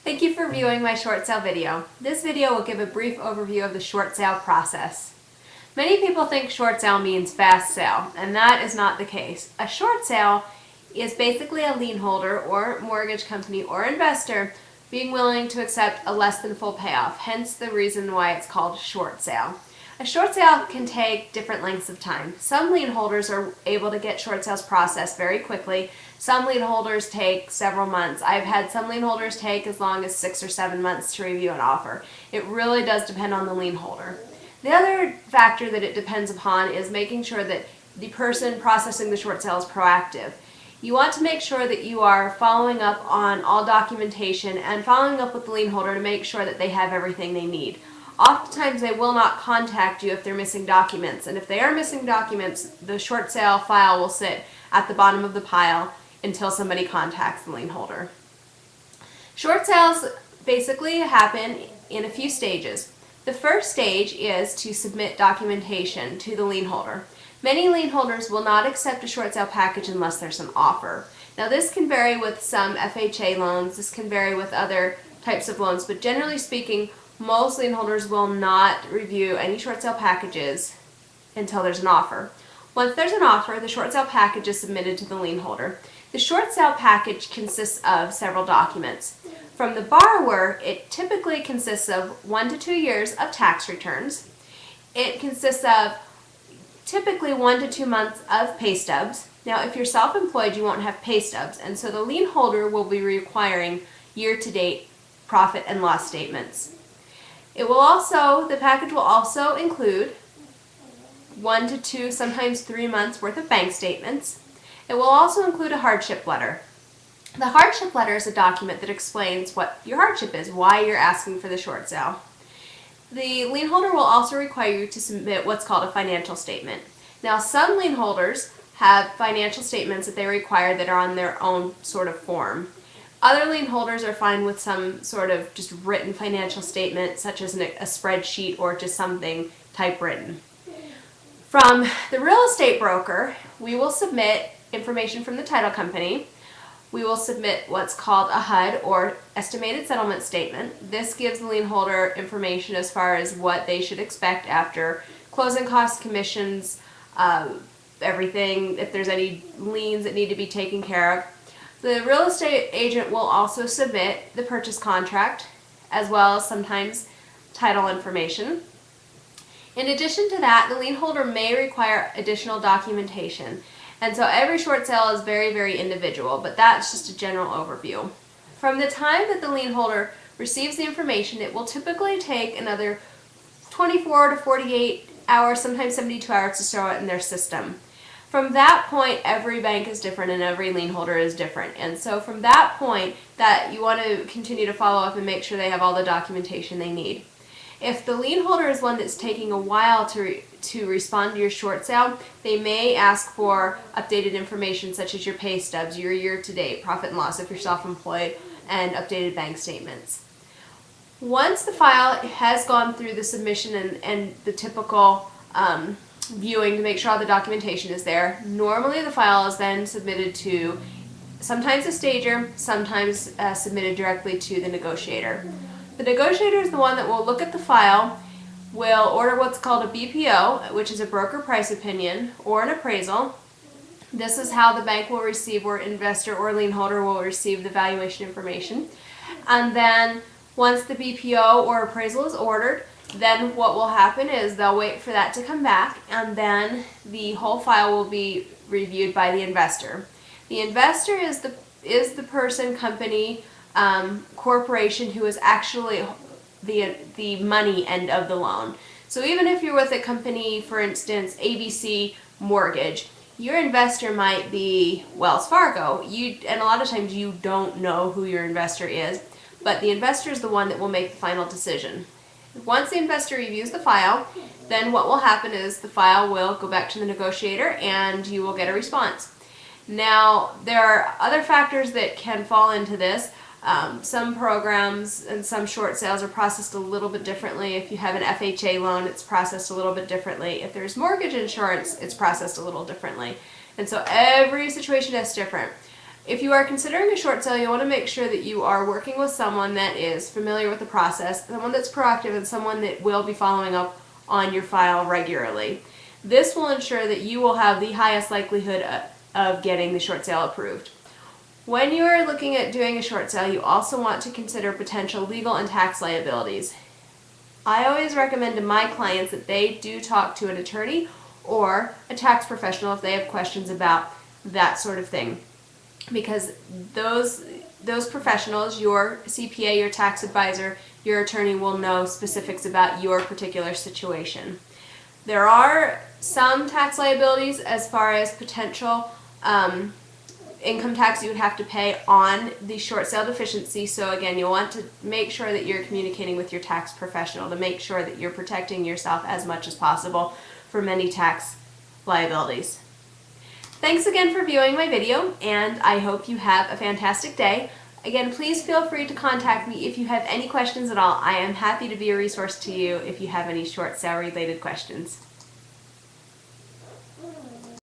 Thank you for viewing my short sale video. This video will give a brief overview of the short sale process. Many people think short sale means fast sale, and that is not the case. A short sale is basically a lien holder or mortgage company or investor being willing to accept a less than full payoff, hence the reason why it's called short sale. A short sale can take different lengths of time. Some lien holders are able to get short sales processed very quickly. Some lien holders take several months. I've had some lien holders take as long as 6 or 7 months to review an offer. It really does depend on the lien holder. The other factor that it depends upon is making sure that the person processing the short sale is proactive. You want to make sure that you are following up on all documentation and following up with the lien holder to make sure that they have everything they need. Oftentimes they will not contact you if they're missing documents, and if they are missing documents, the short sale file will sit at the bottom of the pile until somebody contacts the lien holder. Short sales basically happen in a few stages. The first stage is to submit documentation to the lien holder. Many lien holders will not accept a short sale package unless there's an offer. Now this can vary with some FHA loans, this can vary with other types of loans, but generally speaking, most lien holders will not review any short sale packages until there's an offer. Once there's an offer, the short sale package is submitted to the lien holder. The short sale package consists of several documents. From the borrower, it typically consists of 1 to 2 years of tax returns. It consists of typically 1 to 2 months of pay stubs. Now, if you're self-employed, you won't have pay stubs, and so the lien holder will be requiring year-to-date profit and loss statements. The package will also include 1 to 2, sometimes 3 months worth of bank statements. It will also include a hardship letter. The hardship letter is a document that explains what your hardship is, why you're asking for the short sale. The lien holder will also require you to submit what's called a financial statement. Now, some lien holders have financial statements that they require that are on their own sort of form. Other lien holders are fine with some sort of just written financial statement, such as a spreadsheet or just something typewritten. From the real estate broker, we will submit information from the title company. We will submit what's called a HUD, or estimated settlement statement. This gives the lien holder information as far as what they should expect after closing costs, commissions, everything, if there's any liens that need to be taken care of. The real estate agent will also submit the purchase contract, as well as sometimes title information. In addition to that, the lien holder may require additional documentation. And so every short sale is very, very individual, but that's just a general overview. From the time that the lien holder receives the information, it will typically take another 24 to 48 hours, sometimes 72 hours to show it in their system. From that point, every bank is different and every lien holder is different. And so from that point, that you want to continue to follow up and make sure they have all the documentation they need. If the lien holder is one that's taking a while to respond to your short sale, they may ask for updated information such as your pay stubs, your year-to-date profit and loss if you're self-employed, and updated bank statements. Once the file has gone through the submission and the typical viewing to make sure all the documentation is there, normally the file is then submitted to sometimes a stager, sometimes submitted directly to the negotiator. The negotiator is the one that will look at the file, will order what's called a BPO, which is a broker price opinion, or an appraisal. This is how the bank will receive, or investor or lien holder will receive, the valuation information. And then once the BPO or appraisal is ordered, then what will happen is they'll wait for that to come back, and then the whole file will be reviewed by the investor. The investor is the person, company, corporation who is actually the money end of the loan. So even if you're with a company, for instance, ABC Mortgage, your investor might be Wells Fargo. And a lot of times you don't know who your investor is, but the investor is the one that will make the final decision. Once the investor reviews the file, then what will happen is the file will go back to the negotiator and you will get a response. Now, there are other factors that can fall into this. Some programs and some short sales are processed a little bit differently. If you have an FHA loan, it's processed a little bit differently. If there's mortgage insurance, it's processed a little differently. And so every situation is different. If you are considering a short sale, you want to make sure that you are working with someone that is familiar with the process, someone that's proactive, and someone that will be following up on your file regularly. This will ensure that you will have the highest likelihood of getting the short sale approved. When you are looking at doing a short sale, you also want to consider potential legal and tax liabilities. I always recommend to my clients that they do talk to an attorney or a tax professional if they have questions about that sort of thing, because those professionals, your CPA, your tax advisor, your attorney, will know specifics about your particular situation. There are some tax liabilities as far as potential income tax you would have to pay on the short sale deficiency. So again, you'll want to make sure that you're communicating with your tax professional to make sure that you're protecting yourself as much as possible for many tax liabilities. Thanks again for viewing my video, and I hope you have a fantastic day. Again, please feel free to contact me if you have any questions at all. I am happy to be a resource to you if you have any short sale related questions.